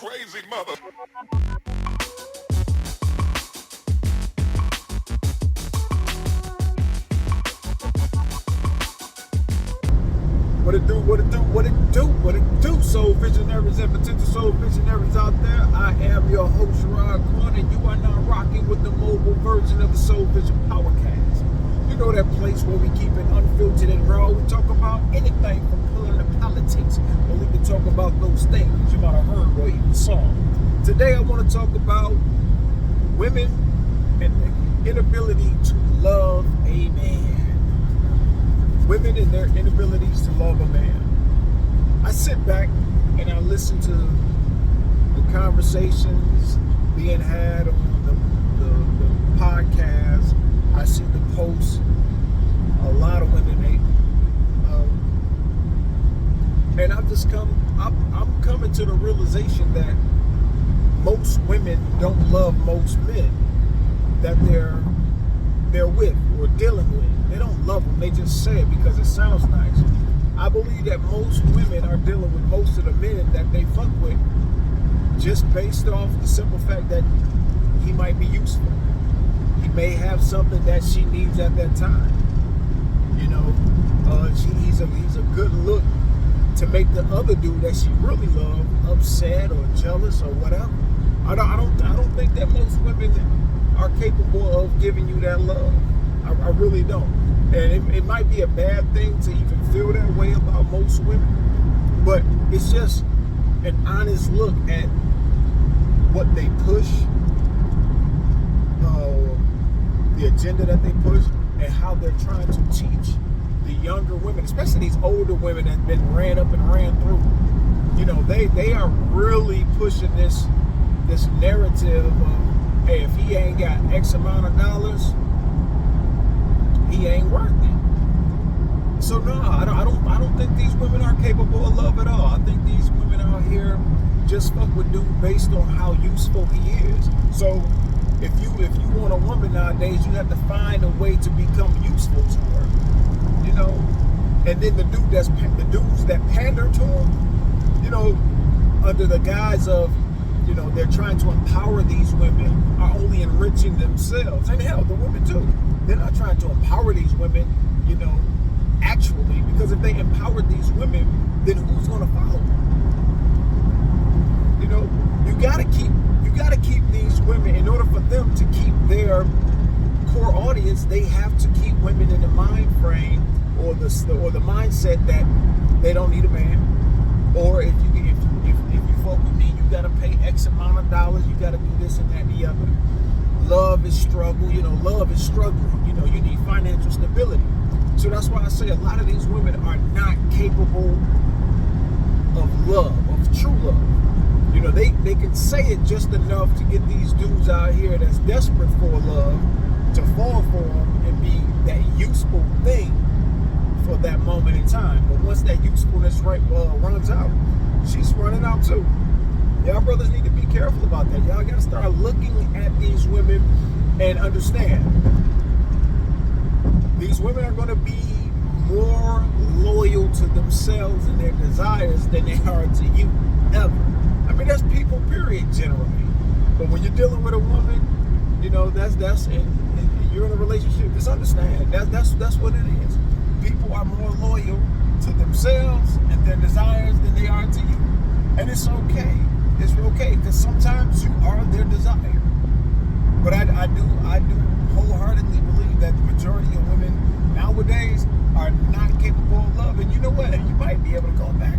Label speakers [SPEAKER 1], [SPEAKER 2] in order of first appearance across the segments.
[SPEAKER 1] crazy mother.
[SPEAKER 2] What it do, soul visionaries and potential soul visionaries out there. I am your host, Rod Corn, and you are now rocking with the mobile version of the Soul Vision Powercast. You know that place where we keep it unfiltered and raw. We talk about anything from pulling to politics, or we can talk about those things you might have heard or even saw. Today I want to talk about women and the inability to love a man. Women and their inabilities to love a man. I sit back and I listen to the conversations being had on the podcast. I see the posts. A lot of women hate. And I'm coming to the realization that most women don't love most men that they're with or dealing with. They don't love them. They just say it because it sounds nice. I believe that most women are dealing with most of the men that they fuck with just based off the simple fact that he might be useful. He may have something that she needs at that time. You know, he's a good look to make the other dude that she really loves upset or jealous or whatever. I don't think that most women are capable of giving you that love. I really don't. And it might be a bad thing to even feel that way about most women, but it's just an honest look at what they push, the agenda that they push, and how they're trying to teach the younger women, especially these older women that have been ran up and ran through. You know, they are really pushing this narrative of, hey, if he ain't got X amount of dollars, he ain't worth it. So no, I don't think these women are capable of love at all. I think these women out here just fuck with dude based on how useful he is. So if you want a woman nowadays, you have to find a way to become useful to her. You know, and then the dudes that pander to them, you know, under the guise of, you know, they're trying to empower these women, are only enriching themselves. And hell, the women too. They're not trying to empower these women, you know, actually, because if they empowered these women, then who's going to follow them? You know, you gotta keep these women, in order for them to keep their core audience, they have to keep women in the mind frame or the mindset that they don't need a man, or if you fuck with me, you gotta pay X amount of dollars, you gotta do this and that and the other. Love is struggle, you know, love is struggle. You know, you need financial stability. So that's why I say a lot of these women are not capable of love, of true love. You know, they can say it just enough to get these dudes out here that's desperate for love to fall for them and be that useful thing for that moment in time. But once that usefulness runs out, she's running out too. Y'all brothers need to be careful about that. Y'all gotta start looking at these women and understand these women are gonna be more loyal to themselves and their desires than they are to you, ever. I mean, that's people, period, generally. But when you're dealing with a woman, you know, and you're in a relationship, just understand that's what it is. People are more loyal to themselves and their desires than they are to you. And it's okay. It's okay, because sometimes you are their desire. But I do wholeheartedly believe that the majority of women nowadays are not capable of love. And you know what? You might be able to go back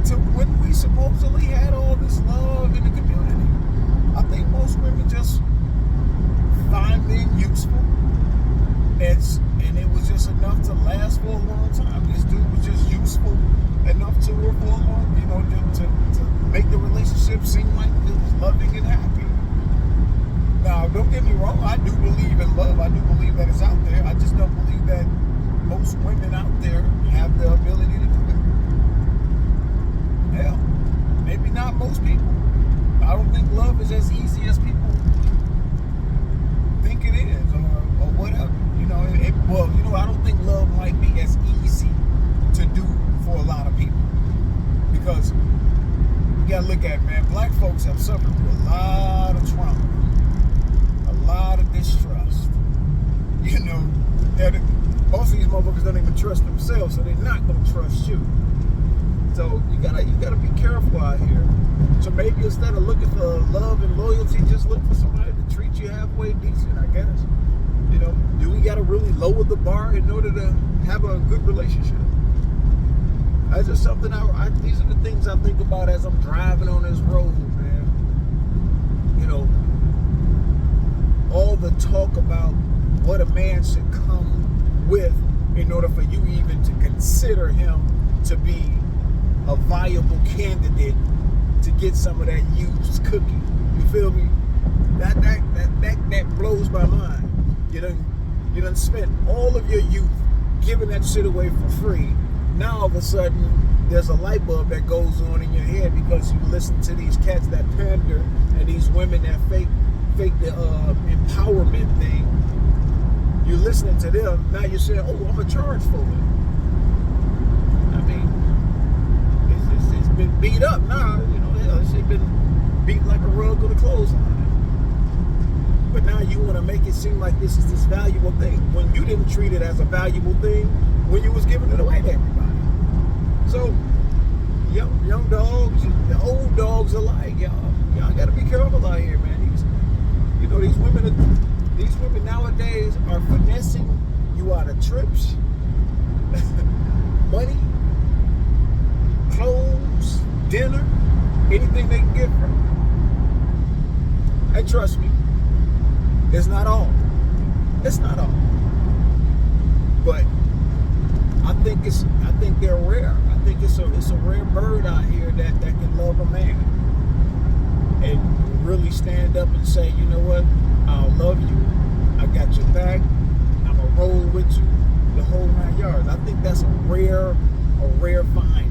[SPEAKER 2] to when we supposedly had all this love in the community. I think most women just find men useful, and it was just enough to last for a long time. This dude was just useful enough to her for a long, you know, to make the relationship seem like it was loving and happy. Now, don't get me wrong, I do believe in love. I do believe that it's out there. I just don't believe that most women out there have the ability to do it. Hell, maybe not most people. I don't think love is as easy as people think it is, or whatever. You know, I don't think love might be as easy to do for a lot of people, because gotta look at, man. Black folks have suffered through a lot of trauma, a lot of distrust. You know, most of these motherfuckers don't even trust themselves, so they're not gonna trust you. So you gotta be careful out here. So maybe instead of looking for love and loyalty, just look for somebody to treat you halfway decent, I guess. You know, do we gotta really lower the bar in order to have a good relationship? That's just something these are the things I think about as I'm driving on this road, man. You know, all the talk about what a man should come with in order for you even to consider him to be a viable candidate to get some of that used cookie. You feel me? That blows my mind. You done spent all of your youth giving that shit away for free. Now all of a sudden there's a light bulb that goes on in your head because you listen to these cats that pander and these women that fake the empowerment thing. You're listening to them, now you're saying, oh, I'm gonna charge for it. I mean, it's been beat up now, you know, it's been beat like a rug on a clothesline. But now you want to make it seem like this is this valuable thing when you didn't treat it as a valuable thing when you was giving it away to everybody. So, young dogs, the old dogs alike, y'all got to be careful out here, man. These women nowadays are finessing you out of trips, money, clothes, dinner, anything they can get from you. And trust me, it's not all. It's not all. But I think they're rare. I think it's a rare bird out here that can love a man and really stand up and say, you know what, I'll love you. I got your back. I'm gonna roll with you the whole 9 yards. I think that's a rare find.